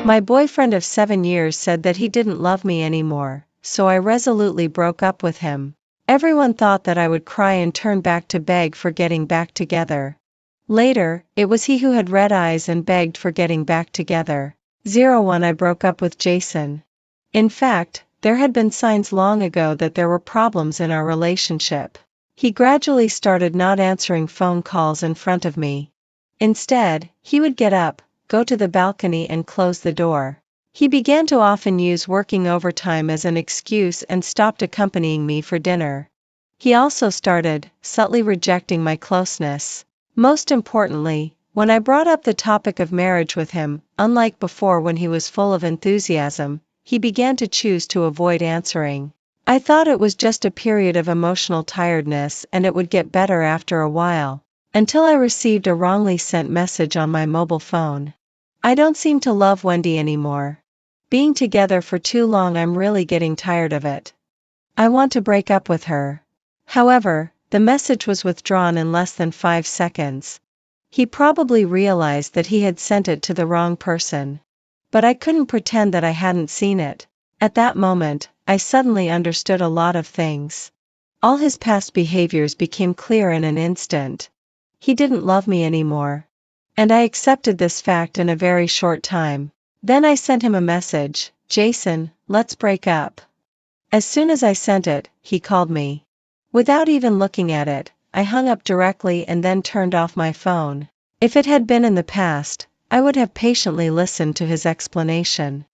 My boyfriend of 7 years said that he didn't love me anymore, so I resolutely broke up with him. Everyone thought that I would cry and turn back to beg for getting back together. Later, it was he who had red eyes and begged for getting back together. 01 I broke up with Jason. In fact, there had been signs long ago that there were problems in our relationship. He gradually started not answering phone calls in front of me. Instead, he would get up, go to the balcony and close the door. He began to often use working overtime as an excuse and stopped accompanying me for dinner. He also started subtly rejecting my closeness. Most importantly, when I brought up the topic of marriage with him, unlike before when he was full of enthusiasm, he began to choose to avoid answering. I thought it was just a period of emotional tiredness and it would get better after a while, until I received a wrongly sent message on my mobile phone. I don't seem to love Wendy anymore. Being together for too long, I'm really getting tired of it. I want to break up with her. However, the message was withdrawn in less than 5 seconds. He probably realized that he had sent it to the wrong person. But I couldn't pretend that I hadn't seen it. At that moment, I suddenly understood a lot of things. All his past behaviors became clear in an instant. He didn't love me anymore. And I accepted this fact in a very short time. Then I sent him a message, "Jason, let's break up." As soon as I sent it, he called me. Without even looking at it, I hung up directly and then turned off my phone. If it had been in the past, I would have patiently listened to his explanation.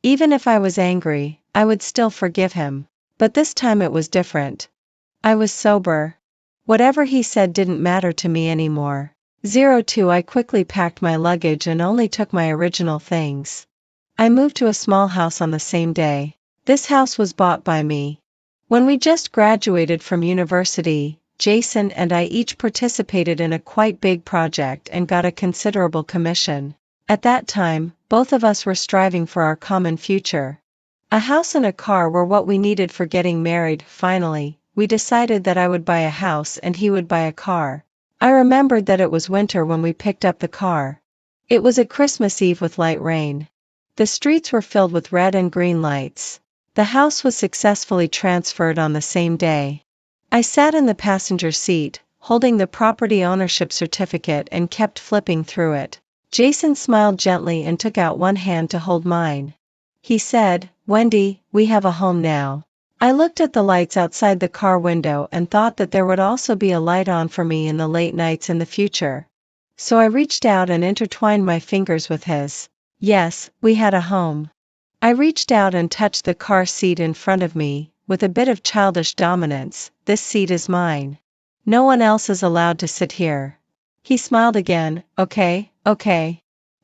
Even if I was angry, I would still forgive him. But this time it was different. I was sober. Whatever he said didn't matter to me anymore. 02 I quickly packed my luggage and only took my original things. I moved to a small house on the same day. This house was bought by me. When we just graduated from university, Jason and I each participated in a quite big project and got a considerable commission. At that time, both of us were striving for our common future. A house and a car were what we needed for getting married. Finally, we decided that I would buy a house and he would buy a car. I remembered that it was winter when we picked up the car. It was a Christmas Eve with light rain. The streets were filled with red and green lights. The house was successfully transferred on the same day. I sat in the passenger seat, holding the property ownership certificate and kept flipping through it. Jason smiled gently and took out one hand to hold mine. He said, "Wendy, we have a home now." I looked at the lights outside the car window and thought that there would also be a light on for me in the late nights in the future. So I reached out and intertwined my fingers with his. Yes, we had a home. I reached out and touched the car seat in front of me, with a bit of childish dominance. "This seat is mine. No one else is allowed to sit here." He smiled again. Okay.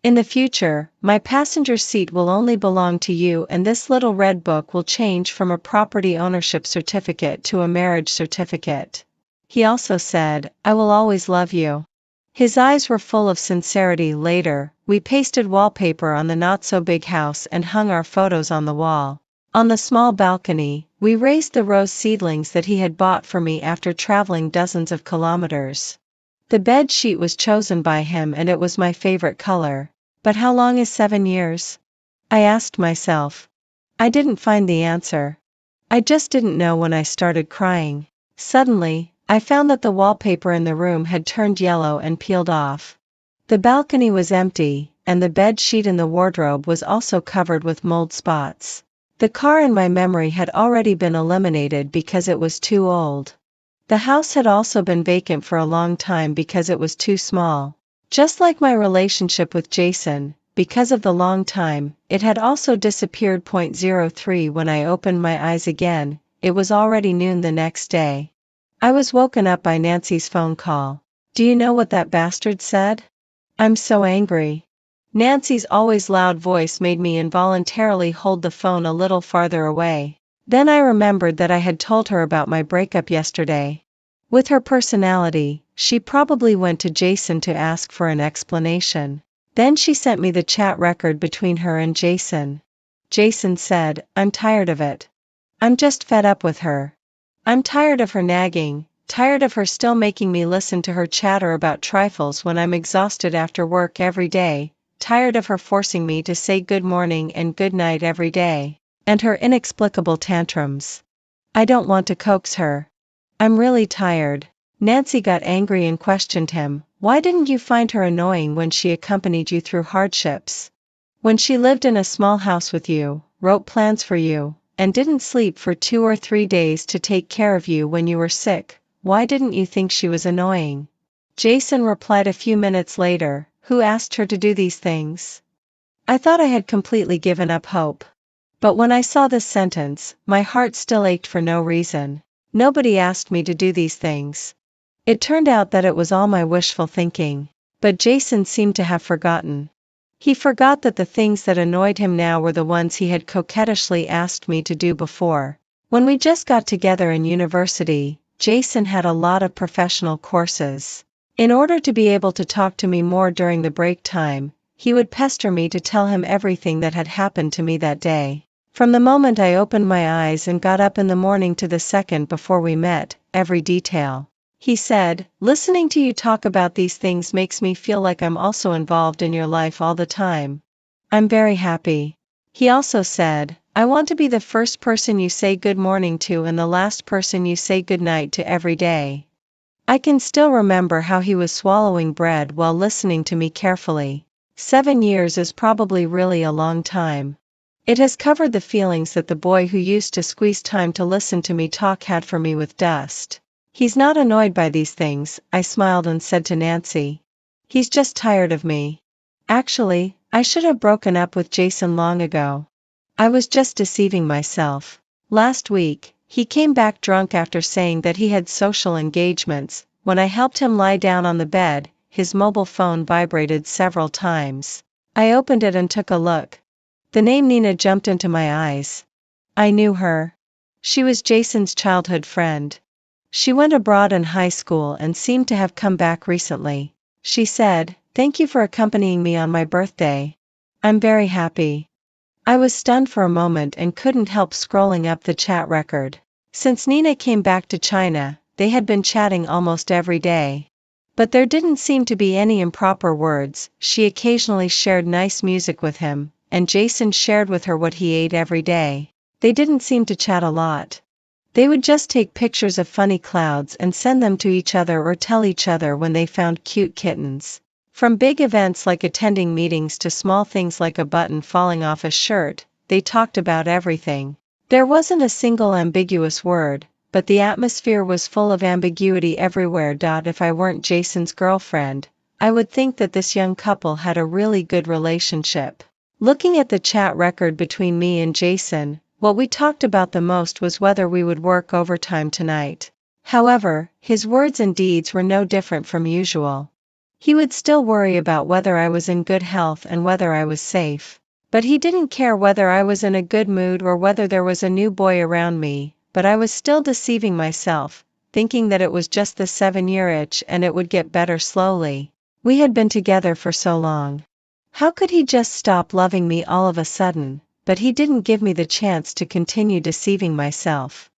In the future, my passenger seat will only belong to you and this little red book will change from a property ownership certificate to a marriage certificate. He also said, "I will always love you." His eyes were full of sincerity. Later, we pasted wallpaper on the not-so-big house and hung our photos on the wall. On the small balcony, we raised the rose seedlings that he had bought for me after traveling dozens of kilometers. The bed sheet was chosen by him and it was my favorite color. But how long is 7 years? I asked myself. I didn't find the answer. I just didn't know when I started crying. Suddenly, I found that the wallpaper in the room had turned yellow and peeled off. The balcony was empty, and the bed sheet in the wardrobe was also covered with mold spots. The car in my memory had already been eliminated because it was too old. The house had also been vacant for a long time because it was too small. Just like my relationship with Jason, because of the long time, it had also disappeared. 03 When I opened my eyes again, it was already noon the next day. I was woken up by Nancy's phone call. "Do you know what that bastard said? I'm so angry." Nancy's always loud voice made me involuntarily hold the phone a little farther away. Then I remembered that I had told her about my breakup yesterday. With her personality, she probably went to Jason to ask for an explanation. Then she sent me the chat record between her and Jason. Jason said, "I'm tired of it. I'm just fed up with her. I'm tired of her nagging, tired of her still making me listen to her chatter about trifles when I'm exhausted after work every day. tired of her forcing me to say good morning and good night every day, and her inexplicable tantrums. I don't want to coax her. I'm really tired. Nancy got angry and questioned him. Why didn't you find her annoying when she accompanied you through hardships? When she lived in a small house with you, wrote plans for you, and didn't sleep for 2 or 3 days to take care of you when you were sick, why didn't you think she was annoying? Jason replied a few minutes later, who asked her to do these things? I thought I had completely given up hope. But when I saw this sentence, my heart still ached for no reason. Nobody asked me to do these things. It turned out that it was all my wishful thinking. But Jason seemed to have forgotten. He forgot that the things that annoyed him now were the ones he had coquettishly asked me to do before. When we just got together in university, Jason had a lot of professional courses. In order to be able to talk to me more during the break time, he would pester me to tell him everything that had happened to me that day. From the moment I opened my eyes and got up in the morning to the second before we met, every detail. He said, listening to you talk about these things makes me feel like I'm also involved in your life all the time. I'm very happy. He also said, I want to be the first person you say good morning to and the last person you say good night to every day. I can still remember how he was swallowing bread while listening to me carefully. 7 years is probably really a long time. It has covered the feelings that the boy who used to squeeze time to listen to me talk had for me with dust. He's not annoyed by these things, I smiled and said to Nancy. He's just tired of me. Actually, I should have broken up with Jason long ago. I was just deceiving myself. Last week, he came back drunk after saying that he had social engagements. When I helped him lie down on the bed, his mobile phone vibrated several times. I opened it and took a look. The name Nina jumped into my eyes. I knew her. She was Jason's childhood friend. She went abroad in high school and seemed to have come back recently. She said, "Thank you for accompanying me on my birthday. I'm very happy." I was stunned for a moment and couldn't help scrolling up the chat record. Since Nina came back to China, they had been chatting almost every day. But there didn't seem to be any improper words. She occasionally shared nice music with him, and Jason shared with her what he ate every day. They didn't seem to chat a lot. They would just take pictures of funny clouds and send them to each other or tell each other when they found cute kittens. From big events like attending meetings to small things like a button falling off a shirt, they talked about everything. There wasn't a single ambiguous word, but the atmosphere was full of ambiguity everywhere. If I weren't Jason's girlfriend, I would think that this young couple had a really good relationship. Looking at the chat record between me and Jason, what we talked about the most was whether we would work overtime tonight. However, his words and deeds were no different from usual. He would still worry about whether I was in good health and whether I was safe. But he didn't care whether I was in a good mood or whether there was a new boy around me, but I was still deceiving myself, thinking that it was just the 7-year itch and it would get better slowly. We had been together for so long. How could he just stop loving me all of a sudden? But he didn't give me the chance to continue deceiving myself.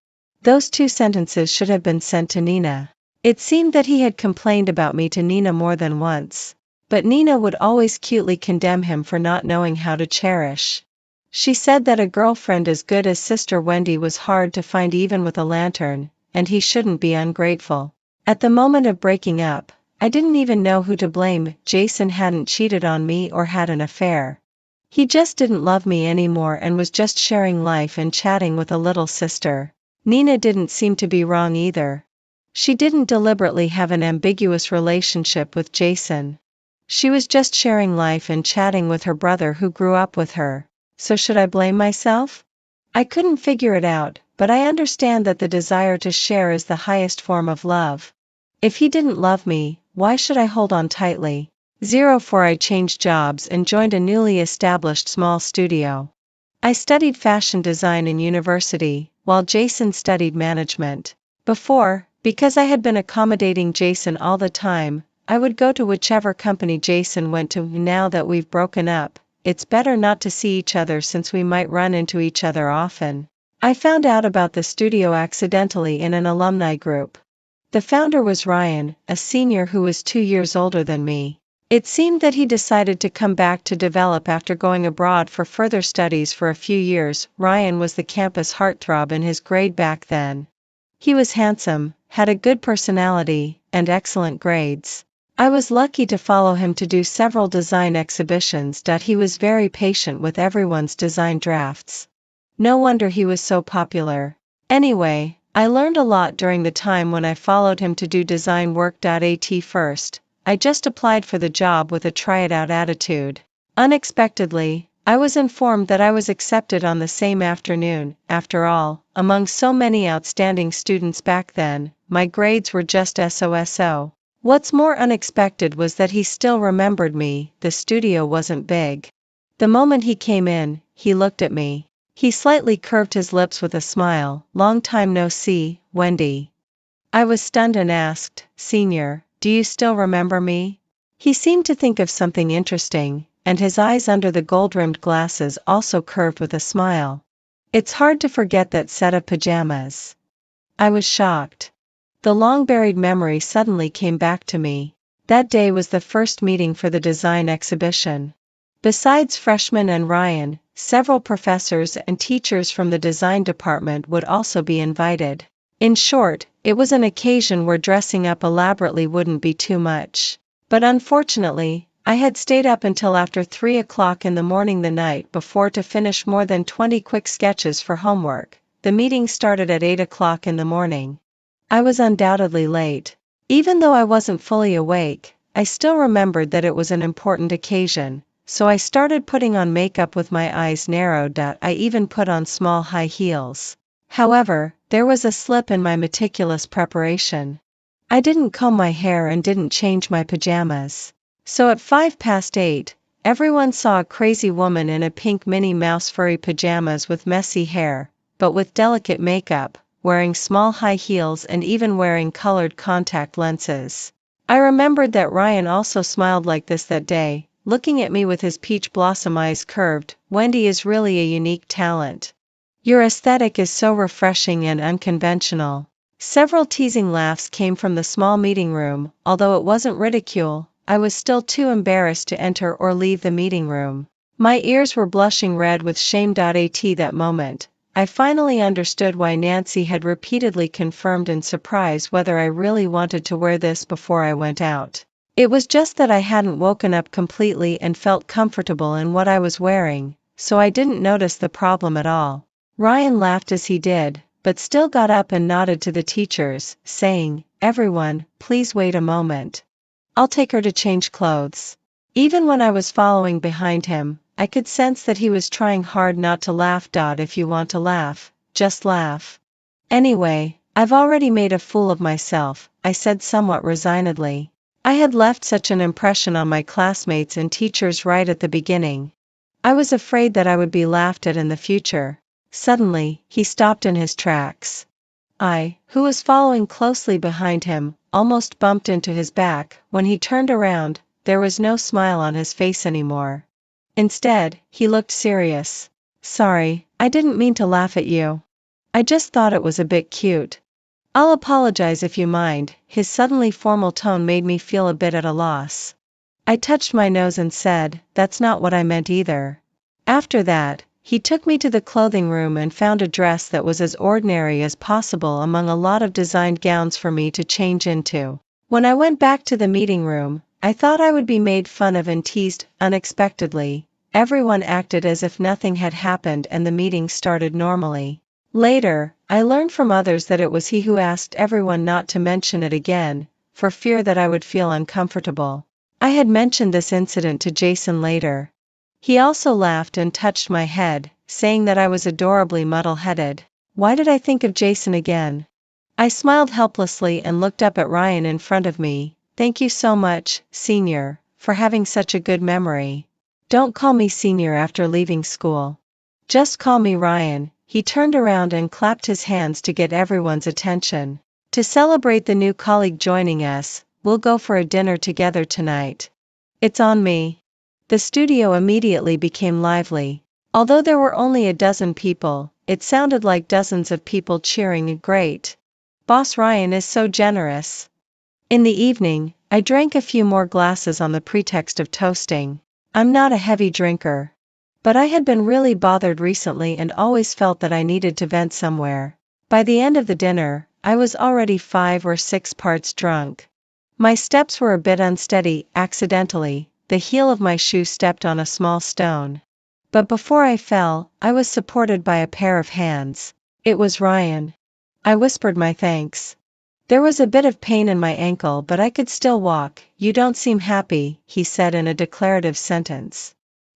Those 2 sentences should have been sent to Nina. It seemed that he had complained about me to Nina more than once. But Nina would always cutely condemn him for not knowing how to cherish. She said that a girlfriend as good as Sister Wendy was hard to find even with a lantern, and he shouldn't be ungrateful. At the moment of breaking up, I didn't even know who to blame. Jason hadn't cheated on me or had an affair. He just didn't love me anymore and was just sharing life and chatting with a little sister. Nina didn't seem to be wrong either. She didn't deliberately have an ambiguous relationship with Jason. She was just sharing life and chatting with her brother who grew up with her. So should I blame myself? I couldn't figure it out, but I understand that the desire to share is the highest form of love. If he didn't love me, why should I hold on tightly? 04 I changed jobs and joined a newly established small studio. I studied fashion design in university, while Jason studied management. Before, because I had been accommodating Jason all the time, I would go to whichever company Jason went to. Now that we've broken up, it's better not to see each other since we might run into each other often. I found out about the studio accidentally in an alumni group. The founder was Ryan, a senior who was 2 years older than me. It seemed that he decided to come back to develop after going abroad for further studies for a few years. Ryan was the campus heartthrob in his grade back then. He was handsome, had a good personality, and excellent grades. I was lucky to follow him to do several design exhibitions. He was very patient with everyone's design drafts. No wonder he was so popular. Anyway, I learned a lot during the time when I followed him to do design work. At first, I just applied for the job with a try-it-out attitude. Unexpectedly, I was informed that I was accepted on the same afternoon. After all, among so many outstanding students back then, my grades were just so-so. What's more unexpected was that he still remembered me. The studio wasn't big. The moment he came in, he looked at me. He slightly curved his lips with a smile. "Long time no see, Wendy." I was stunned and asked, "Senior, do you still remember me?" He seemed to think of something interesting, and his eyes under the gold-rimmed glasses also curved with a smile. "It's hard to forget that set of pajamas." I was shocked. The long-buried memory suddenly came back to me. That day was the first meeting for the design exhibition. Besides freshmen and Ryan, several professors and teachers from the design department would also be invited. In short, it was an occasion where dressing up elaborately wouldn't be too much. But unfortunately, I had stayed up until after 3 o'clock in the morning the night before to finish more than 20 quick sketches for homework. The meeting started at 8 o'clock in the morning. I was undoubtedly late. Even though I wasn't fully awake, I still remembered that it was an important occasion, so I started putting on makeup with my eyes narrowed. I even put on small high heels. However, there was a slip in my meticulous preparation. I didn't comb my hair and didn't change my pajamas. So at 8:05, everyone saw a crazy woman in a pink Minnie Mouse furry pajamas with messy hair, but with delicate makeup, wearing small high heels and even wearing colored contact lenses. I remembered that Ryan also smiled like this that day, looking at me with his peach blossom eyes curved. "Wendy is really a unique talent. Your aesthetic is so refreshing and unconventional." Several teasing laughs came from the small meeting room. Although it wasn't ridicule, I was still too embarrassed to enter or leave the meeting room. My ears were blushing red with shame. At that moment, I finally understood why Nancy had repeatedly confirmed in surprise whether I really wanted to wear this before I went out. It was just that I hadn't woken up completely and felt comfortable in what I was wearing, so I didn't notice the problem at all. Ryan laughed as he did, but still got up and nodded to the teachers, saying, "Everyone, please wait a moment. I'll take her to change clothes." Even when I was following behind him, I could sense that he was trying hard not to laugh. If you want to laugh, just laugh. "Anyway, I've already made a fool of myself," I said somewhat resignedly. I had left such an impression on my classmates and teachers right at the beginning. I was afraid that I would be laughed at in the future. Suddenly, he stopped in his tracks. I, who was following closely behind him, almost bumped into his back. When he turned around, there was no smile on his face anymore. Instead, he looked serious. "Sorry, I didn't mean to laugh at you. I just thought it was a bit cute." "I'll apologize if you mind." His suddenly formal tone made me feel a bit at a loss. I touched my nose and said, "That's not what I meant either." After that, he took me to the clothing room and found a dress that was as ordinary as possible among a lot of designed gowns for me to change into. When I went back to the meeting room, I thought I would be made fun of and teased. Unexpectedly, everyone acted as if nothing had happened and the meeting started normally. Later, I learned from others that it was he who asked everyone not to mention it again, for fear that I would feel uncomfortable. I had mentioned this incident to Jason later. He also laughed and touched my head, saying that I was adorably muddle-headed. Why did I think of Jason again? I smiled helplessly and looked up at Ryan in front of me. "Thank you so much, Senior, for having such a good memory. Don't call me Senior after leaving school. Just call me Ryan." He turned around and clapped his hands to get everyone's attention. "To celebrate the new colleague joining us, we'll go for a dinner together tonight. It's on me." The studio immediately became lively. Although there were only a dozen people, it sounded like dozens of people cheering. "Great. Boss Ryan is so generous." In the evening, I drank a few more glasses on the pretext of toasting. I'm not a heavy drinker. But I had been really bothered recently and always felt that I needed to vent somewhere. By the end of the dinner, I was already 5 or 6 parts drunk. My steps were a bit unsteady. Accidentally, the heel of my shoe stepped on a small stone. But before I fell, I was supported by a pair of hands. It was Ryan. I whispered my thanks. There was a bit of pain in my ankle, but I could still walk. You don't seem happy, he said in a declarative sentence.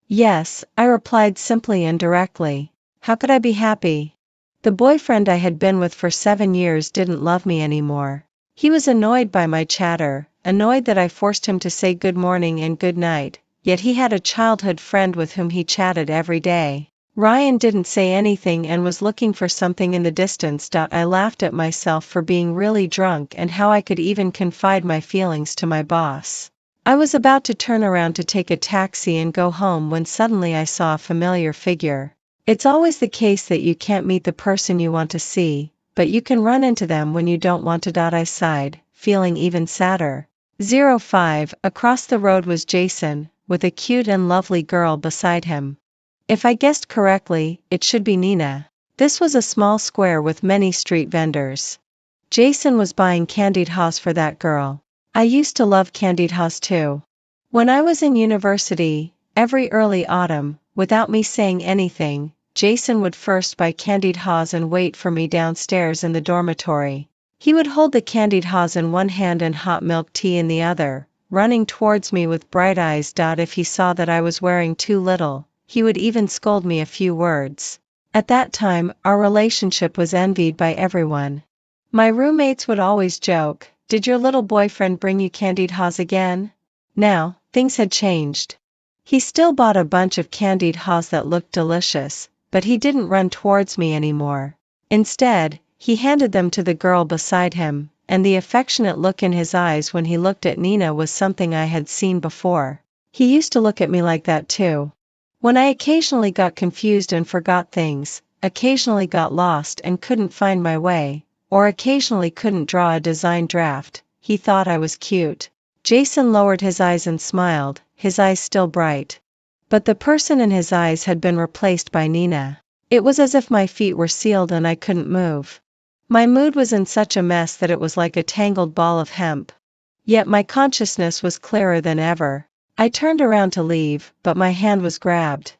Yes, I replied simply and directly. How could I be happy? The boyfriend I had been with for 7 years didn't love me anymore. He was annoyed by my chatter, annoyed that I forced him to say good morning and good night, yet he had a childhood friend with whom he chatted every day. Ryan didn't say anything and was looking for something in the distance. I laughed at myself for being really drunk and how I could even confide my feelings to my boss. I was about to turn around to take a taxi and go home when suddenly I saw a familiar figure. It's always the case that you can't meet the person you want to see, but you can run into them when you don't want to. I sighed, feeling even sadder. 05, across the road was Jason, with a cute and lovely girl beside him. If I guessed correctly, it should be Nina. This was a small square with many street vendors. Jason was buying candied haws for that girl. I used to love candied haws too. When I was in university, every early autumn, without me saying anything, Jason would first buy candied haws and wait for me downstairs in the dormitory. He would hold the candied haws in one hand and hot milk tea in the other, running towards me with bright eyes. If he saw that I was wearing too little, he would even scold me a few words. At that time, our relationship was envied by everyone. My roommates would always joke, "Did your little boyfriend bring you candied haws again?" Now, things had changed. He still bought a bunch of candied haws that looked delicious, but he didn't run towards me anymore. Instead, he handed them to the girl beside him, and the affectionate look in his eyes when he looked at Nina was something I had seen before. He used to look at me like that too. When I occasionally got confused and forgot things, occasionally got lost and couldn't find my way, or occasionally couldn't draw a design draft, he thought I was cute. Jason lowered his eyes and smiled, his eyes still bright. But the person in his eyes had been replaced by Nina. It was as if my feet were sealed and I couldn't move. My mood was in such a mess that it was like a tangled ball of hemp. Yet my consciousness was clearer than ever. I turned around to leave, but my hand was grabbed.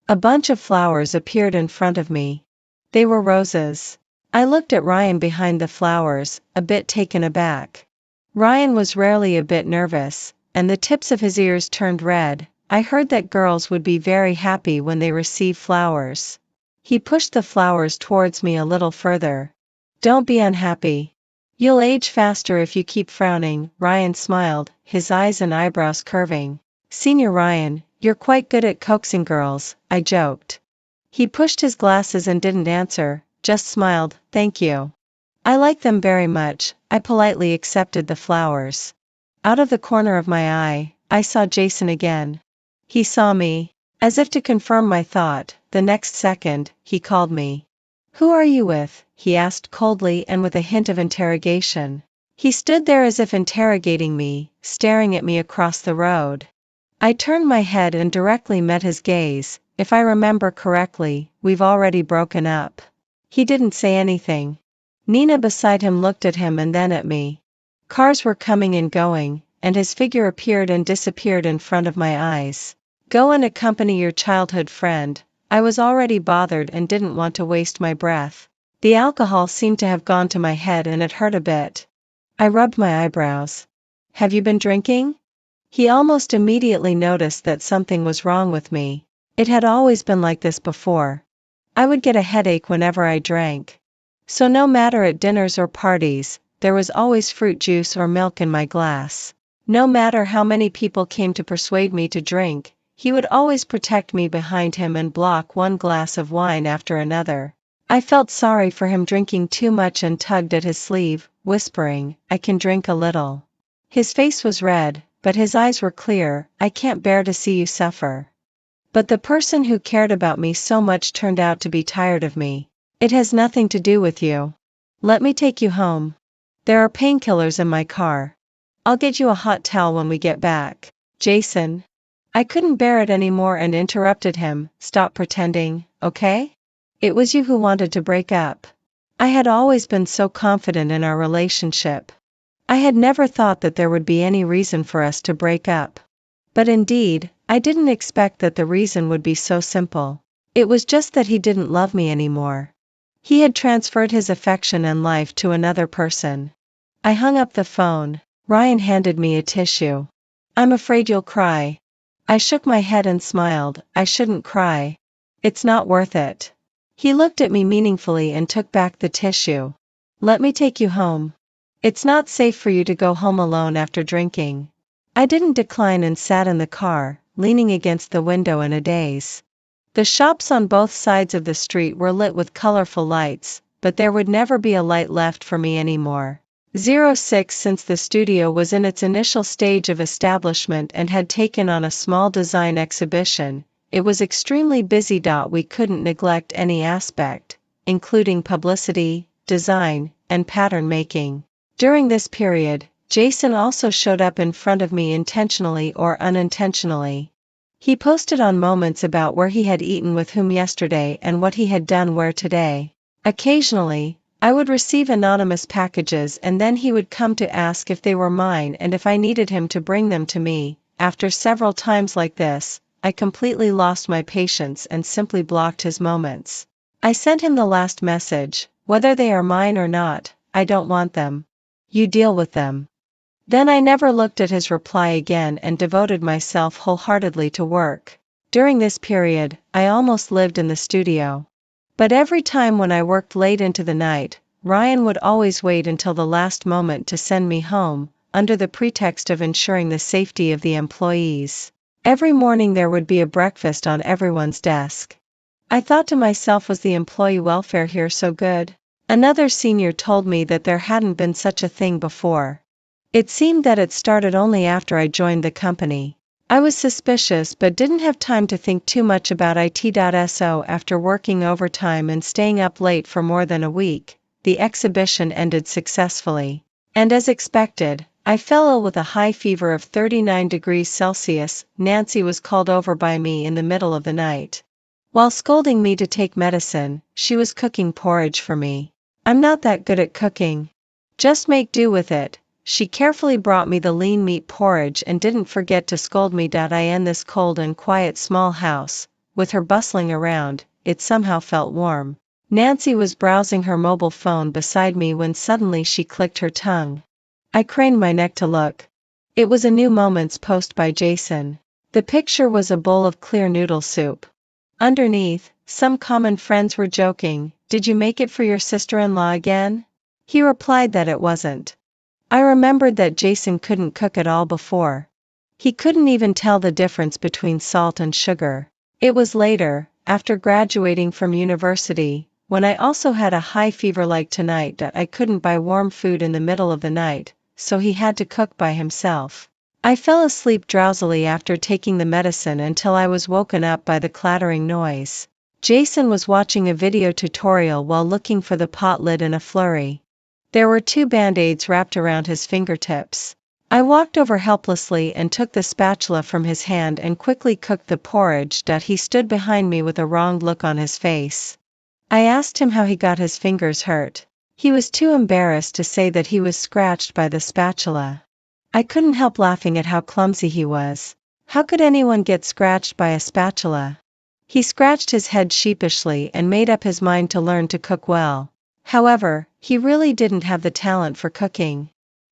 A bunch of flowers appeared in front of me. They were roses. I looked at Ryan behind the flowers, a bit taken aback. Ryan was rarely a bit nervous, and the tips of his ears turned red. I heard that girls would be very happy when they receive flowers. He pushed the flowers towards me a little further. Don't be unhappy. You'll age faster if you keep frowning, Ryan smiled, his eyes and eyebrows curving. Senior Ryan, you're quite good at coaxing girls, I joked. He pushed his glasses and didn't answer, just smiled, thank you. I like them very much, I politely accepted the flowers. Out of the corner of my eye, I saw Jason again. He saw me. As if to confirm my thought, the next second, he called me. Who are you with? He asked coldly and with a hint of interrogation. He stood there as if interrogating me, staring at me across the road. I turned my head and directly met his gaze. If I remember correctly, we've already broken up. He didn't say anything. Nina beside him looked at him and then at me. Cars were coming and going, and his figure appeared and disappeared in front of my eyes. Go and accompany your childhood friend. I was already bothered and didn't want to waste my breath. The alcohol seemed to have gone to my head and it hurt a bit. I rubbed my eyebrows. Have you been drinking? He almost immediately noticed that something was wrong with me. It had always been like this before. I would get a headache whenever I drank. So no matter at dinners or parties, there was always fruit juice or milk in my glass. No matter how many people came to persuade me to drink, he would always protect me behind him and block one glass of wine after another. I felt sorry for him drinking too much and tugged at his sleeve, whispering, I can drink a little. His face was red, but his eyes were clear. I can't bear to see you suffer. But the person who cared about me so much turned out to be tired of me. It has nothing to do with you. Let me take you home. There are painkillers in my car. I'll get you a hot towel when we get back. Jason. I couldn't bear it anymore and interrupted him. Stop pretending, okay? It was you who wanted to break up. I had always been so confident in our relationship. I had never thought that there would be any reason for us to break up. But indeed, I didn't expect that the reason would be so simple. It was just that he didn't love me anymore. He had transferred his affection and life to another person. I hung up the phone. Ryan handed me a tissue. I'm afraid you'll cry. I shook my head and smiled. I shouldn't cry. It's not worth it. He looked at me meaningfully and took back the tissue. Let me take you home. It's not safe for you to go home alone after drinking. I didn't decline and sat in the car, leaning against the window in a daze. The shops on both sides of the street were lit with colorful lights, but there would never be a light left for me anymore. 06 Since the studio was in its initial stage of establishment and had taken on a small design exhibition, it was extremely busy. We couldn't neglect any aspect, including publicity, design, and pattern making. During this period, Jason also showed up in front of me intentionally or unintentionally. He posted on moments about where he had eaten with whom yesterday and what he had done where today. Occasionally, I would receive anonymous packages and then he would come to ask if they were mine and if I needed him to bring them to me. After several times like this, I completely lost my patience and simply blocked his moments. I sent him the last message: whether they are mine or not, I don't want them. You deal with them. Then I never looked at his reply again and devoted myself wholeheartedly to work. During this period, I almost lived in the studio. But every time when I worked late into the night, Ryan would always wait until the last moment to send me home, under the pretext of ensuring the safety of the employees. Every morning there would be a breakfast on everyone's desk. I thought to myself, was the employee welfare here so good? Another senior told me that there hadn't been such a thing before. It seemed that it started only after I joined the company. I was suspicious but didn't have time to think too much about it. After working overtime and staying up late for more than a week, the exhibition ended successfully. And as expected, I fell ill with a high fever of 39 degrees Celsius. Nancy was called over by me in the middle of the night. While scolding me to take medicine, she was cooking porridge for me. I'm not that good at cooking. Just make do with it. She carefully brought me the lean meat porridge and didn't forget to scold me. In this cold and quiet small house, with her bustling around, it somehow felt warm. Nancy was browsing her mobile phone beside me when suddenly she clicked her tongue. I craned my neck to look. It was a new Moments post by Jason. The picture was a bowl of clear noodle soup. Underneath, some common friends were joking, "Did you make it for your sister-in-law again?" He replied that it wasn't. I remembered that Jason couldn't cook at all before. He couldn't even tell the difference between salt and sugar. It was later, after graduating from university, when I also had a high fever like tonight, that I couldn't buy warm food in the middle of the night, so he had to cook by himself. I fell asleep drowsily after taking the medicine until I was woken up by the clattering noise. Jason was watching a video tutorial while looking for the pot lid in a flurry. There were 2 band-aids wrapped around his fingertips. I walked over helplessly and took the spatula from his hand and quickly cooked the porridge. He stood behind me with a wronged look on his face. I asked him how he got his fingers hurt. He was too embarrassed to say that he was scratched by the spatula. I couldn't help laughing at how clumsy he was. How could anyone get scratched by a spatula? He scratched his head sheepishly and made up his mind to learn to cook well. However, he really didn't have the talent for cooking.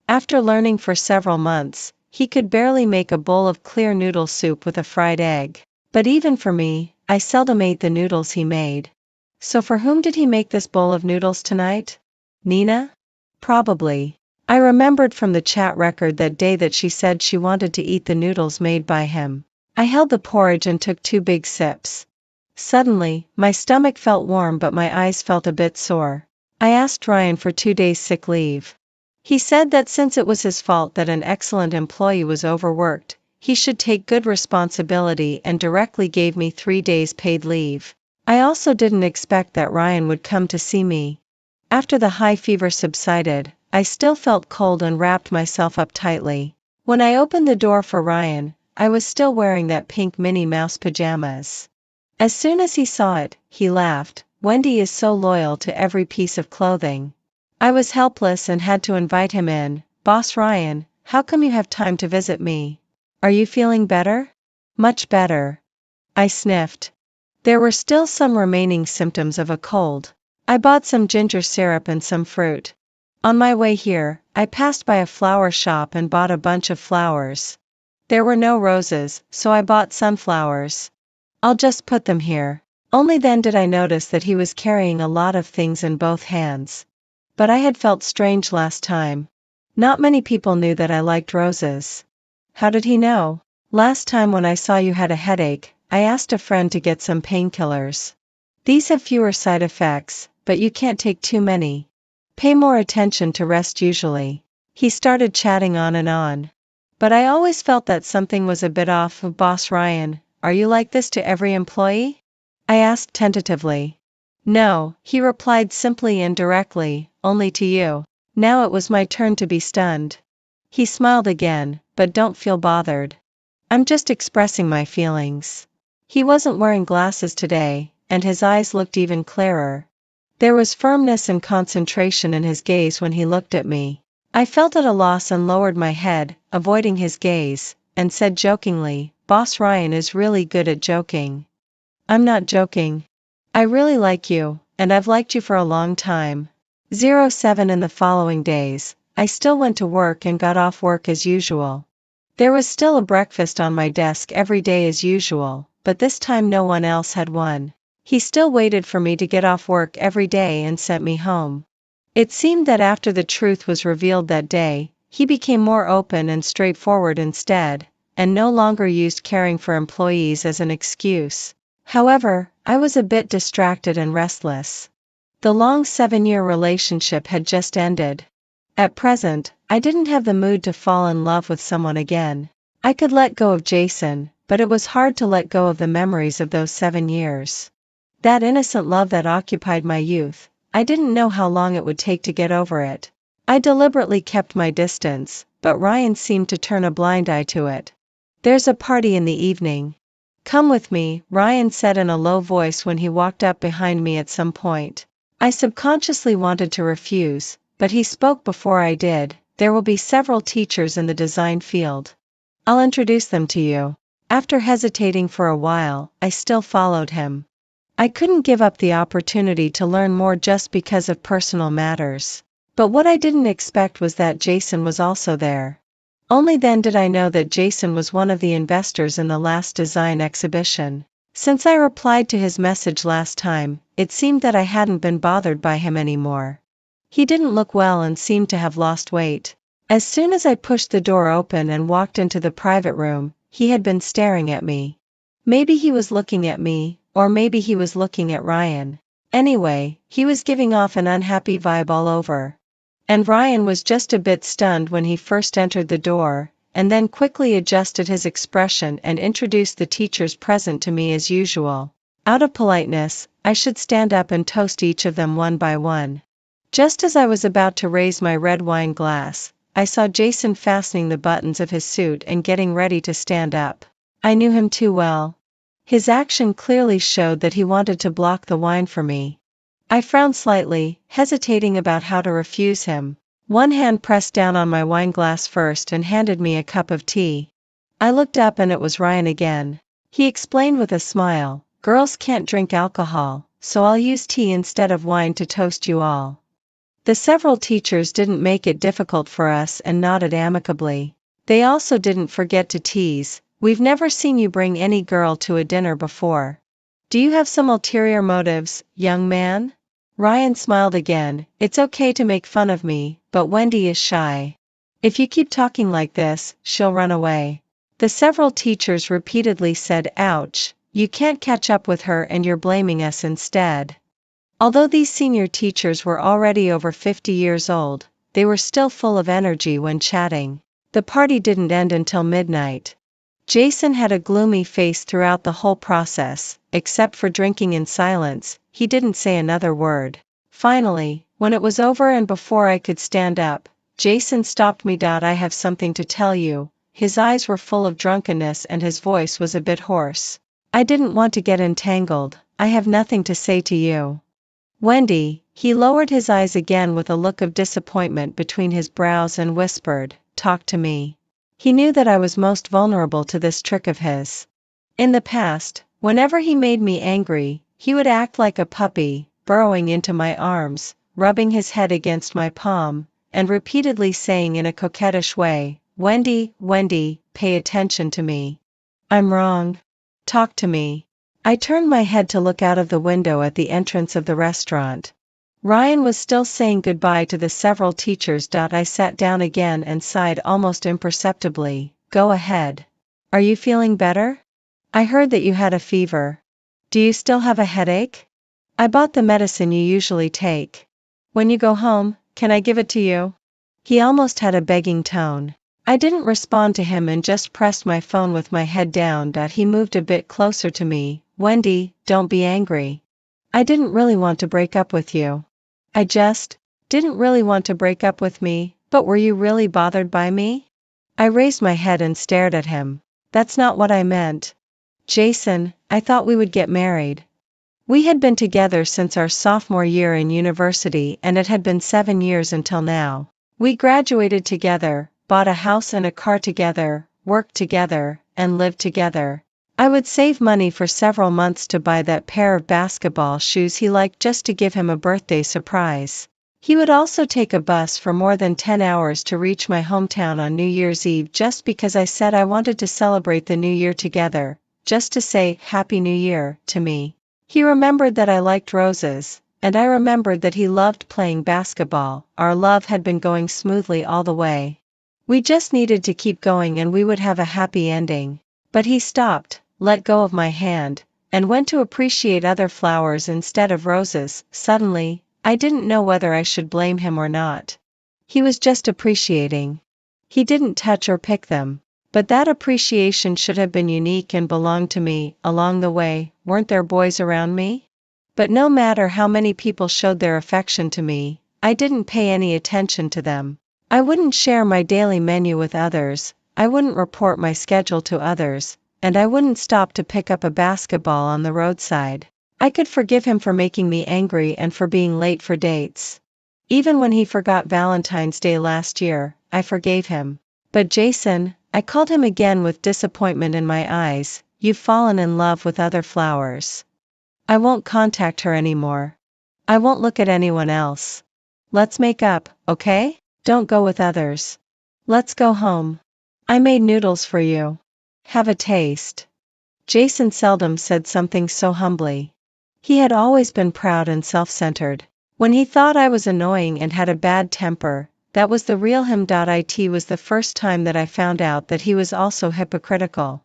After learning for several months, he could barely make a bowl of clear noodle soup with a fried egg. But even for me, I seldom ate the noodles he made. So for whom did he make this bowl of noodles tonight? Nina? Probably. I remembered from the chat record that day that she said she wanted to eat the noodles made by him. I held the porridge and took 2 big sips. Suddenly, my stomach felt warm but my eyes felt a bit sore. I asked Ryan for 2 days sick leave. He said that since it was his fault that an excellent employee was overworked, he should take good responsibility and directly gave me 3 days paid leave. I also didn't expect that Ryan would come to see me. After the high fever subsided, I still felt cold and wrapped myself up tightly. When I opened the door for Ryan, I was still wearing that pink Minnie Mouse pajamas. As soon as he saw it, he laughed. Wendy is so loyal to every piece of clothing. I was helpless and had to invite him in. Boss Ryan, how come you have time to visit me? Are you feeling better? Much better. I sniffed. There were still some remaining symptoms of a cold. I bought some ginger syrup and some fruit. On my way here, I passed by a flower shop and bought a bunch of flowers. There were no roses, so I bought sunflowers. I'll just put them here. Only then did I notice that he was carrying a lot of things in both hands. But I had felt strange last time. Not many people knew that I liked roses. How did he know? Last time when I saw you had a headache, I asked a friend to get some painkillers. These have fewer side effects, but you can't take too many. Pay more attention to rest usually. He started chatting on and on. But I always felt that something was a bit off. Boss Ryan, are you like this to every employee? I asked tentatively. No, he replied simply and directly, only to you. Now it was my turn to be stunned. He smiled again, but don't feel bothered. I'm just expressing my feelings. He wasn't wearing glasses today, and his eyes looked even clearer. There was firmness and concentration in his gaze when he looked at me. I felt at a loss and lowered my head, avoiding his gaze, and said jokingly, Boss Ryan is really good at joking. I'm not joking. I really like you, and I've liked you for a long time. 07 in the following days, I still went to work and got off work as usual. There was still a breakfast on my desk every day as usual, but this time no one else had one. He still waited for me to get off work every day and sent me home. It seemed that after the truth was revealed that day, he became more open and straightforward instead, and no longer used caring for employees as an excuse. However, I was a bit distracted and restless. The long 7-year relationship had just ended. At present, I didn't have the mood to fall in love with someone again. I could let go of Jason, but it was hard to let go of the memories of those 7 years. That innocent love that occupied my youth, I didn't know how long it would take to get over it. I deliberately kept my distance, but Ryan seemed to turn a blind eye to it. There's a party in the evening. Come with me, Ryan said in a low voice when he walked up behind me at some point. I subconsciously wanted to refuse, but he spoke before I did. There will be several teachers in the design field. I'll introduce them to you. After hesitating for a while, I still followed him. I couldn't give up the opportunity to learn more just because of personal matters. But what I didn't expect was that Jason was also there. Only then did I know that Jason was one of the investors in the last design exhibition. Since I replied to his message last time, it seemed that I hadn't been bothered by him anymore. He didn't look well and seemed to have lost weight. As soon as I pushed the door open and walked into the private room, he had been staring at me. Maybe he was looking at me, or maybe he was looking at Ryan. Anyway, he was giving off an unhappy vibe all over. And Ryan was just a bit stunned when he first entered the door, and then quickly adjusted his expression and introduced the teachers present to me as usual. Out of politeness, I should stand up and toast each of them one by one. Just as I was about to raise my red wine glass, I saw Jason fastening the buttons of his suit and getting ready to stand up. I knew him too well. His action clearly showed that he wanted to block the wine for me. I frowned slightly, hesitating about how to refuse him. One hand pressed down on my wine glass first and handed me a cup of tea. I looked up and it was Ryan again. He explained with a smile, "Girls can't drink alcohol, so I'll use tea instead of wine to toast you all." The several teachers didn't make it difficult for us and nodded amicably. They also didn't forget to tease, "We've never seen you bring any girl to a dinner before. Do you have some ulterior motives, young man?" Ryan smiled again. "It's okay to make fun of me, but Wendy is shy. If you keep talking like this, she'll run away." The several teachers repeatedly said, "Ouch, you can't catch up with her and you're blaming us instead." Although these senior teachers were already over 50 years old, they were still full of energy when chatting. The party didn't end until midnight. Jason had a gloomy face throughout the whole process, except for drinking in silence. He didn't say another word. Finally, When it was over and before I could stand up, Jason stopped me. I have something to tell you. His eyes were full of drunkenness and his voice was a bit hoarse. I didn't want to get entangled. I have nothing to say to you, Wendy. He lowered his eyes again with a look of disappointment between his brows and whispered, talk to me. He knew that I was most vulnerable to this trick of his. In the past, whenever he made me angry, he would act like a puppy, burrowing into my arms, rubbing his head against my palm, and repeatedly saying in a coquettish way, Wendy, Wendy, pay attention to me. I'm wrong. Talk to me. I turned my head to look out of the window at the entrance of the restaurant. Ryan was still saying goodbye to the several teachers. I sat down again and sighed almost imperceptibly. Go ahead. Are you feeling better? I heard that you had a fever. Do you still have a headache? I bought the medicine you usually take. When you go home, can I give it to you? He almost had a begging tone. I didn't respond to him and just pressed my phone with my head down. He moved a bit closer to me. Wendy, don't be angry. I didn't really want to break up with you. I just didn't really want to break up with me, but were you really bothered by me? I raised my head and stared at him. That's not what I meant. Jason, I thought we would get married. We had been together since our sophomore year in university and it had been 7 years until now. We graduated together, bought a house and a car together, worked together, and lived together. I would save money for several months to buy that pair of basketball shoes he liked just to give him a birthday surprise. He would also take a bus for more than 10 hours to reach my hometown on New Year's Eve just because I said I wanted to celebrate the new year together, just to say Happy New Year to me. He remembered that I liked roses, and I remembered that he loved playing basketball. Our love had been going smoothly all the way. We just needed to keep going and we would have a happy ending. But he stopped, let go of my hand, and went to appreciate other flowers instead of roses. Suddenly, I didn't know whether I should blame him or not. He was just appreciating. He didn't touch or pick them. But that appreciation should have been unique and belonged to me. Along the way, weren't there boys around me? But no matter how many people showed their affection to me, I didn't pay any attention to them. I wouldn't share my daily menu with others, I wouldn't report my schedule to others, and I wouldn't stop to pick up a basketball on the roadside. I could forgive him for making me angry and for being late for dates. Even when he forgot Valentine's Day last year, I forgave him. But Jason, I called him again with disappointment in my eyes, you've fallen in love with other flowers. I won't contact her anymore. I won't look at anyone else. Let's make up, okay? Don't go with others. Let's go home. I made noodles for you. Have a taste. Jason seldom said something so humbly. He had always been proud and self-centered. When he thought I was annoying and had a bad temper, that was the real him. It was the first time that I found out that he was also hypocritical.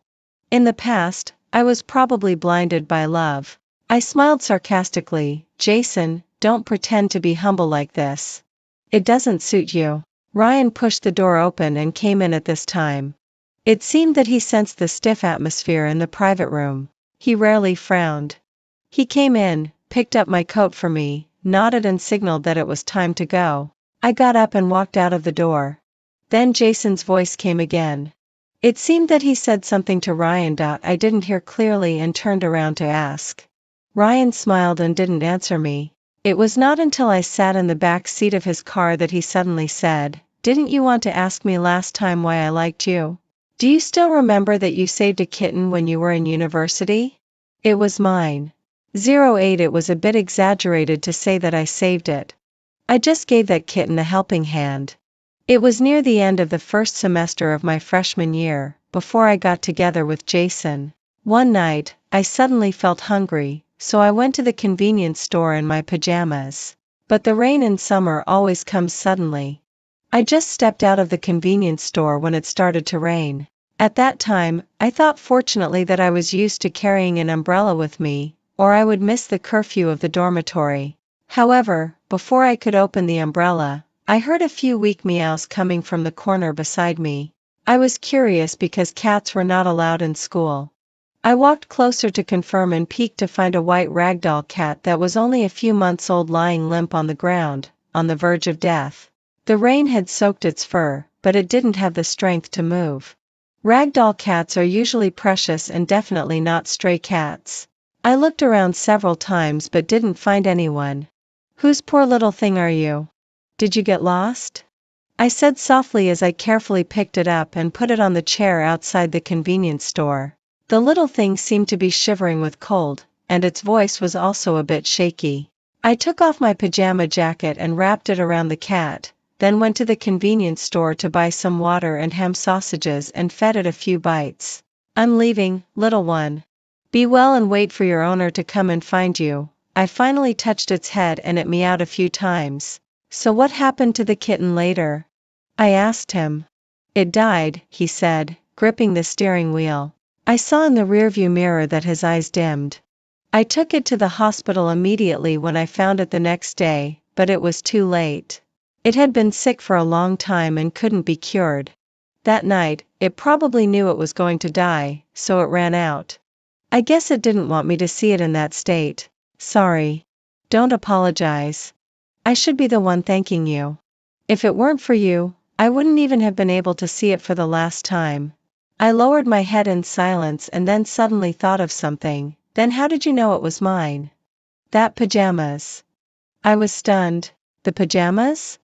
In the past, I was probably blinded by love. I smiled sarcastically. Jason, don't pretend to be humble like this. It doesn't suit you. Ryan pushed the door open and came in at this time. It seemed that he sensed the stiff atmosphere in the private room. He rarely frowned. He came in, picked up my coat for me, nodded and signaled that it was time to go. I got up and walked out of the door. Then Jason's voice came again. It seemed that he said something to Ryan. I didn't hear clearly and turned around to ask. Ryan smiled and didn't answer me. It was not until I sat in the back seat of his car that he suddenly said, "Didn't you want to ask me last time why I liked you? Do you still remember that you saved a kitten when you were in university? It was mine." 08. It was a bit exaggerated to say that I saved it. I just gave that kitten a helping hand. It was near the end of the first semester of my freshman year, before I got together with Jason. One night, I suddenly felt hungry, so I went to the convenience store in my pajamas. But the rain in summer always comes suddenly. I just stepped out of the convenience store when it started to rain. At that time, I thought fortunately that I was used to carrying an umbrella with me, or I would miss the curfew of the dormitory. However, before I could open the umbrella, I heard a few weak meows coming from the corner beside me. I was curious because cats were not allowed in school. I walked closer to confirm and peeked to find a white ragdoll cat that was only a few months old lying limp on the ground. on the verge of death. The rain had soaked its fur, but it didn't have the strength to move. Ragdoll cats are usually precious and definitely not stray cats. I looked around several times but didn't find anyone. "Whose poor little thing are you? Did you get lost?" I said softly as I carefully picked it up and put it on the chair outside the convenience store. The little thing seemed to be shivering with cold, and its voice was also a bit shaky. I took off my pajama jacket and wrapped it around the cat, then went to the convenience store to buy some water and ham sausages and fed it a few bites. "I'm leaving, little one. Be well and wait for your owner to come and find you." I finally touched its head and it meowed a few times. "So what happened to the kitten later?" I asked him. "It died," he said, gripping the steering wheel. I saw in the rearview mirror that his eyes dimmed. "I took it to the hospital immediately when I found it the next day, but it was too late. It had been sick for a long time and couldn't be cured. That night, it probably knew it was going to die, so it ran out. I guess it didn't want me to see it in that state. Sorry." "Don't apologize. I should be the one thanking you. If it weren't for you, I wouldn't even have been able to see it for the last time." I lowered my head in silence and then suddenly thought of something. "Then how did you know it was mine?" "That pajamas." I was stunned. "The pajamas?"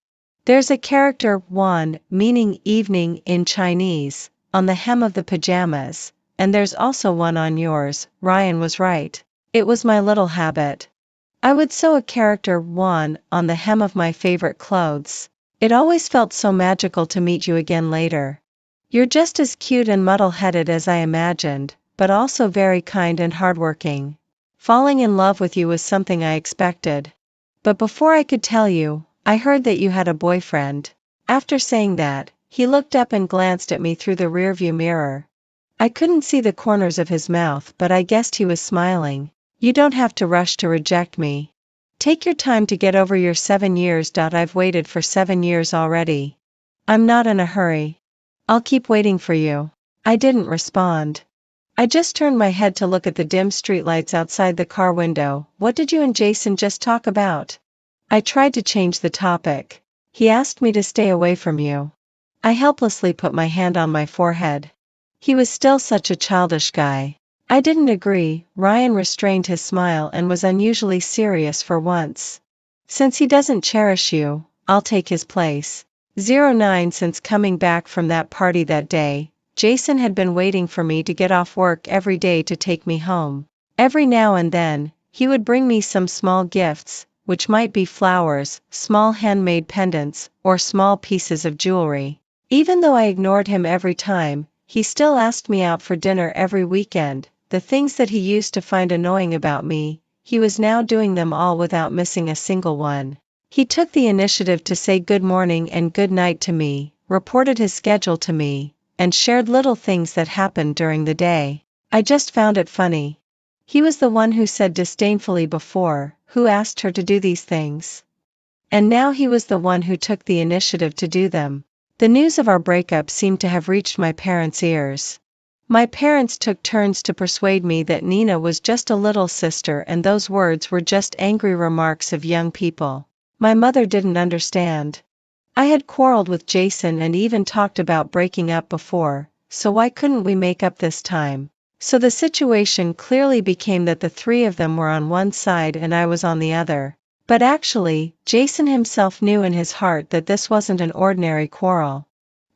"There's a character, Wan, meaning evening in Chinese, on the hem of the pajamas, and there's also one on yours." Ryan was right. It was my little habit. I would sew a character, Wan, on the hem of my favorite clothes. It always felt so magical to meet you again later. You're just as cute and muddle-headed as I imagined, but also very kind and hardworking. Falling in love with you was something I expected. But before I could tell you, I heard that you had a boyfriend." After saying that, he looked up and glanced at me through the rearview mirror. I couldn't see the corners of his mouth but I guessed he was smiling. "You don't have to rush to reject me. Take your time to get over your 7 years. I've waited for 7 years already. I'm not in a hurry. I'll keep waiting for you." I didn't respond. I just turned my head to look at the dim streetlights outside the car window. "What did you and Jason just talk about?" I tried to change the topic. "He asked me to stay away from you." I helplessly put my hand on my forehead. He was still such a childish guy. I didn't agree. Ryan restrained his smile and was unusually serious for once. "Since he doesn't cherish you, I'll take his place." 09 Since coming back from that party that day, Jason had been waiting for me to get off work every day to take me home. Every now and then, he would bring me some small gifts, which might be flowers, small handmade pendants, or small pieces of jewelry. Even though I ignored him every time, he still asked me out for dinner every weekend. The things that he used to find annoying about me, he was now doing them all without missing a single one. He took the initiative to say good morning and good night to me, reported his schedule to me, and shared little things that happened during the day. I just found it funny. He was the one who said disdainfully before, "Who asked her to do these things?" And now he was the one who took the initiative to do them. The news of our breakup seemed to have reached my parents' ears. My parents took turns to persuade me that Nina was just a little sister and those words were just angry remarks of young people. My mother didn't understand. I had quarreled with Jason and even talked about breaking up before, so why couldn't we make up this time? So the situation clearly became that the three of them were on one side and I was on the other. But actually, Jason himself knew in his heart that this wasn't an ordinary quarrel.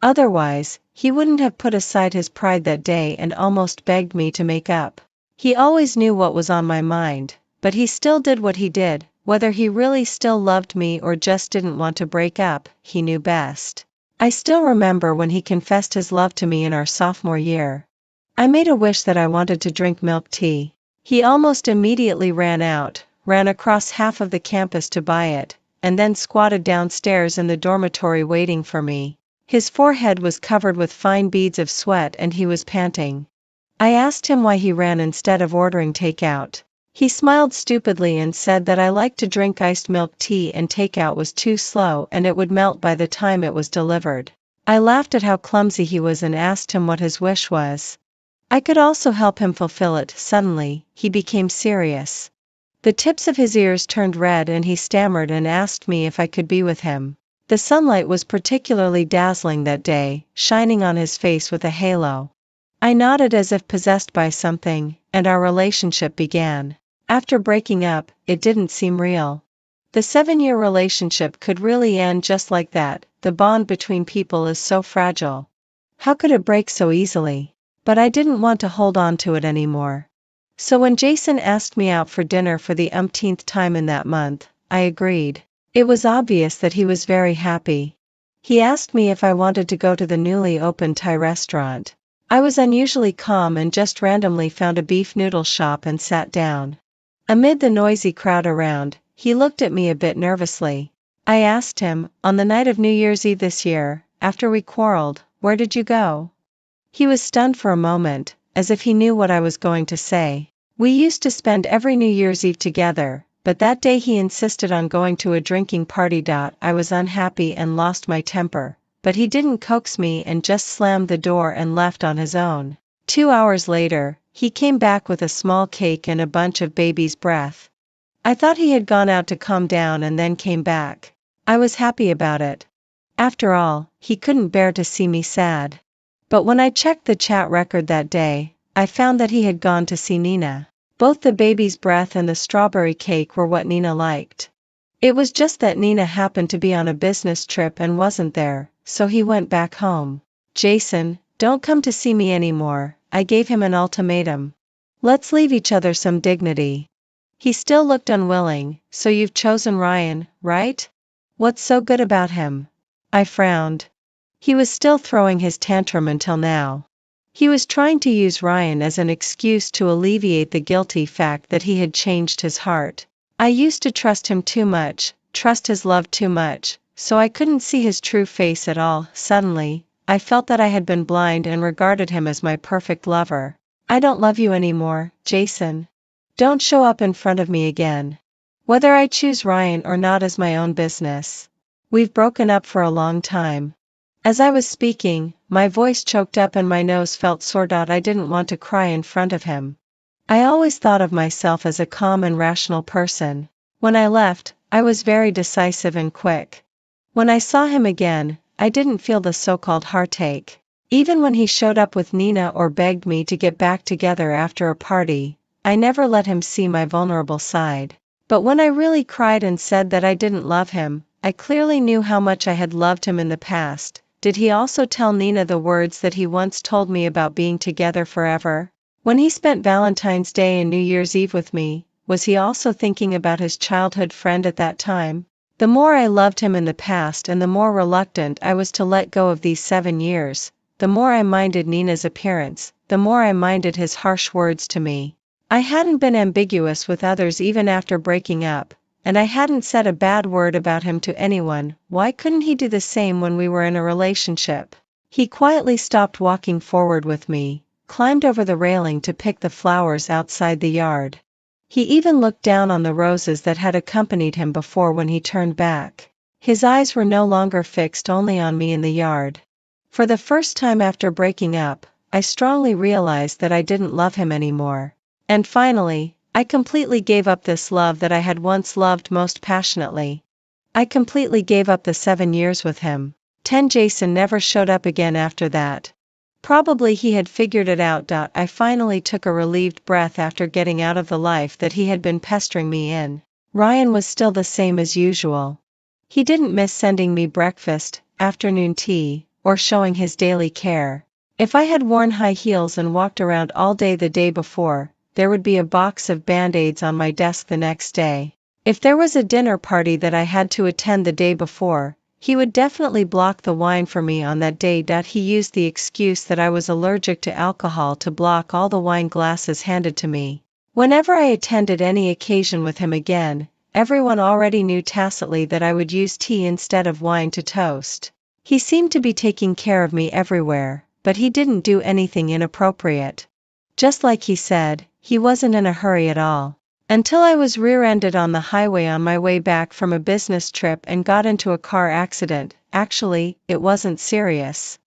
Otherwise, he wouldn't have put aside his pride that day and almost begged me to make up. He always knew what was on my mind, but he still did what he did. Whether he really still loved me or just didn't want to break up, he knew best. I still remember when he confessed his love to me in our sophomore year. I made a wish that I wanted to drink milk tea. He almost immediately ran out, ran across half of the campus to buy it, and then squatted downstairs in the dormitory waiting for me. His forehead was covered with fine beads of sweat and he was panting. I asked him why he ran instead of ordering takeout. He smiled stupidly and said that I liked to drink iced milk tea and takeout was too slow and it would melt by the time it was delivered. I laughed at how clumsy he was and asked him what his wish was. I could also help him fulfill it. Suddenly, he became serious. The tips of his ears turned red and he stammered and asked me if I could be with him. The sunlight was particularly dazzling that day, shining on his face with a halo. I nodded as if possessed by something, and our relationship began. After breaking up, it didn't seem real. The 7-year relationship could really end just like that. The bond between people is so fragile. How could it break so easily? But I didn't want to hold on to it anymore. So when Jason asked me out for dinner for the umpteenth time in that month, I agreed. It was obvious that he was very happy. He asked me if I wanted to go to the newly opened Thai restaurant. I was unusually calm and just randomly found a beef noodle shop and sat down. Amid the noisy crowd around, he looked at me a bit nervously. I asked him, on the night of New Year's Eve this year, after we quarreled, where did you go? He was stunned for a moment, as if he knew what I was going to say. We used to spend every New Year's Eve together, but that day he insisted on going to a drinking party. I was unhappy and lost my temper, but he didn't coax me and just slammed the door and left on his own. 2 hours later, he came back with a small cake and a bunch of baby's breath. I thought he had gone out to calm down and then came back. I was happy about it. After all, he couldn't bear to see me sad. But when I checked the chat record that day, I found that he had gone to see Nina. Both the baby's breath and the strawberry cake were what Nina liked. It was just that Nina happened to be on a business trip and wasn't there, so he went back home. Jason, don't come to see me anymore, I gave him an ultimatum. Let's leave each other some dignity. He still looked unwilling. So you've chosen Ryan, right? What's so good about him? I frowned. He was still throwing his tantrum until now. He was trying to use Ryan as an excuse to alleviate the guilty fact that he had changed his heart. I used to trust him too much, trust his love too much, so I couldn't see his true face at all. Suddenly, I felt that I had been blind and regarded him as my perfect lover. I don't love you anymore, Jason. Don't show up in front of me again. Whether I choose Ryan or not is my own business. We've broken up for a long time. As I was speaking, my voice choked up and my nose felt sore. I didn't want to cry in front of him. I always thought of myself as a calm and rational person. When I left, I was very decisive and quick. When I saw him again, I didn't feel the so-called heartache. Even when he showed up with Nina or begged me to get back together after a party, I never let him see my vulnerable side. But when I really cried and said that I didn't love him, I clearly knew how much I had loved him in the past. Did he also tell Nina the words that he once told me about being together forever? When he spent Valentine's Day and New Year's Eve with me, was he also thinking about his childhood friend at that time? The more I loved him in the past and the more reluctant I was to let go of these 7 years, the more I minded Nina's appearance, the more I minded his harsh words to me. I hadn't been ambiguous with others even after breaking up, and I hadn't said a bad word about him to anyone. Why couldn't he do the same when we were in a relationship? He quietly stopped walking forward with me, climbed over the railing to pick the flowers outside the yard. He even looked down on the roses that had accompanied him before when he turned back. His eyes were no longer fixed only on me in the yard. For the first time after breaking up, I strongly realized that I didn't love him anymore. And finally, I completely gave up this love that I had once loved most passionately. I completely gave up the 7 years with him. Jason never showed up again after that. Probably he had figured it out. I finally took a relieved breath after getting out of the life that he had been pestering me in. Ryan was still the same as usual. He didn't miss sending me breakfast, afternoon tea, or showing his daily care. If I had worn high heels and walked around all day the day before, there would be a box of Band-Aids on my desk the next day. If there was a dinner party that I had to attend the day before, he would definitely block the wine for me on that day. He used the excuse that I was allergic to alcohol to block all the wine glasses handed to me. Whenever I attended any occasion with him again, everyone already knew tacitly that I would use tea instead of wine to toast. He seemed to be taking care of me everywhere, but he didn't do anything inappropriate. Just like he said, he wasn't in a hurry at all. Until I was rear-ended on the highway on my way back from a business trip and got into a car accident. Actually, it wasn't serious.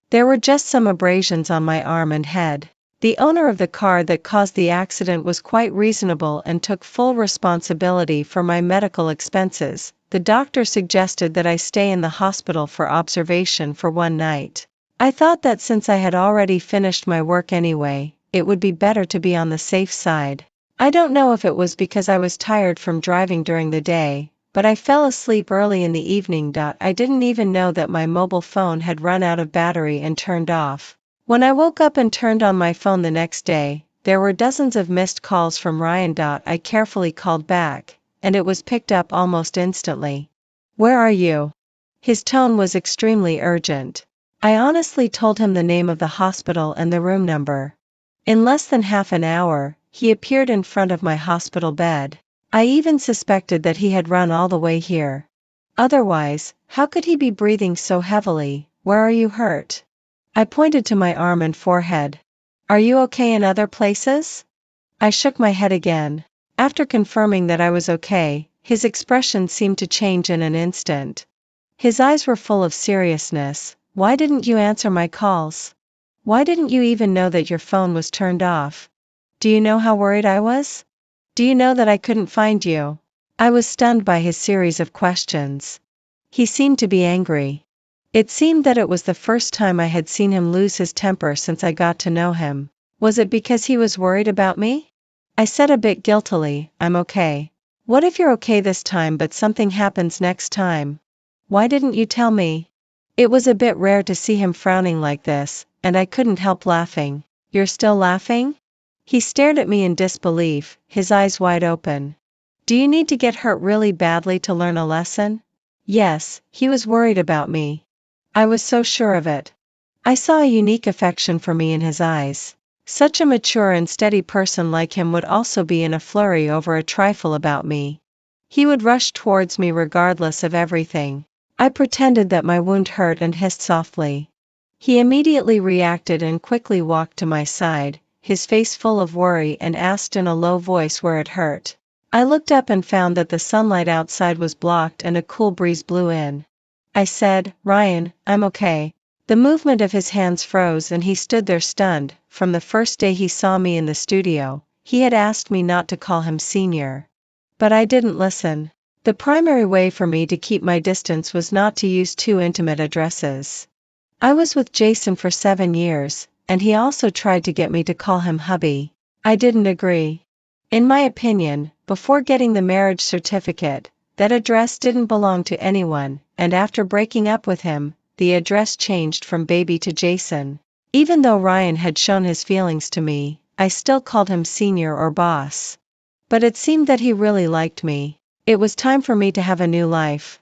There were just some abrasions on my arm and head. The owner of the car that caused the accident was quite reasonable and took full responsibility for my medical expenses. The doctor suggested that I stay in the hospital for observation for one night. I thought that since I had already finished my work anyway, it would be better to be on the safe side. I don't know if it was because I was tired from driving during the day, but I fell asleep early in the evening. I didn't even know that my mobile phone had run out of battery and turned off. When I woke up and turned on my phone the next day, there were dozens of missed calls from Ryan. I carefully called back, and it was picked up almost instantly. "Where are you?" His tone was extremely urgent. I honestly told him the name of the hospital and the room number. In less than half an hour, he appeared in front of my hospital bed. I even suspected that he had run all the way here. Otherwise, how could he be breathing so heavily? "Where are you hurt?" I pointed to my arm and forehead. "Are you okay in other places?" I shook my head again. After confirming that I was okay, his expression seemed to change in an instant. His eyes were full of seriousness. "Why didn't you answer my calls? Why didn't you even know that your phone was turned off? Do you know how worried I was? Do you know that I couldn't find you?" I was stunned by his series of questions. He seemed to be angry. It seemed that it was the first time I had seen him lose his temper since I got to know him. Was it because he was worried about me? I said a bit guiltily, "I'm okay." "What if you're okay this time but something happens next time? Why didn't you tell me?" It was a bit rare to see him frowning like this, and I couldn't help laughing. "You're still laughing?" He stared at me in disbelief, his eyes wide open. "Do you need to get hurt really badly to learn a lesson?" Yes, he was worried about me. I was so sure of it. I saw a unique affection for me in his eyes. Such a mature and steady person like him would also be in a flurry over a trifle about me. He would rush towards me regardless of everything. I pretended that my wound hurt and hissed softly. He immediately reacted and quickly walked to my side, his face full of worry, and asked in a low voice where it hurt. I looked up and found that the sunlight outside was blocked and a cool breeze blew in. I said, "Ryan, I'm okay." The movement of his hands froze and he stood there stunned. From the first day he saw me in the studio, he had asked me not to call him senior. But I didn't listen. The primary way for me to keep my distance was not to use too intimate addresses. I was with Jason for 7 years, and he also tried to get me to call him hubby. I didn't agree. In my opinion, before getting the marriage certificate, that address didn't belong to anyone, and after breaking up with him, the address changed from baby to Jason. Even though Ryan had shown his feelings to me, I still called him senior or boss. But it seemed that he really liked me. It was time for me to have a new life.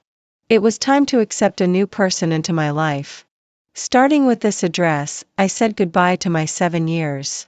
It was time to accept a new person into my life. Starting with this address, I said goodbye to my 7 years.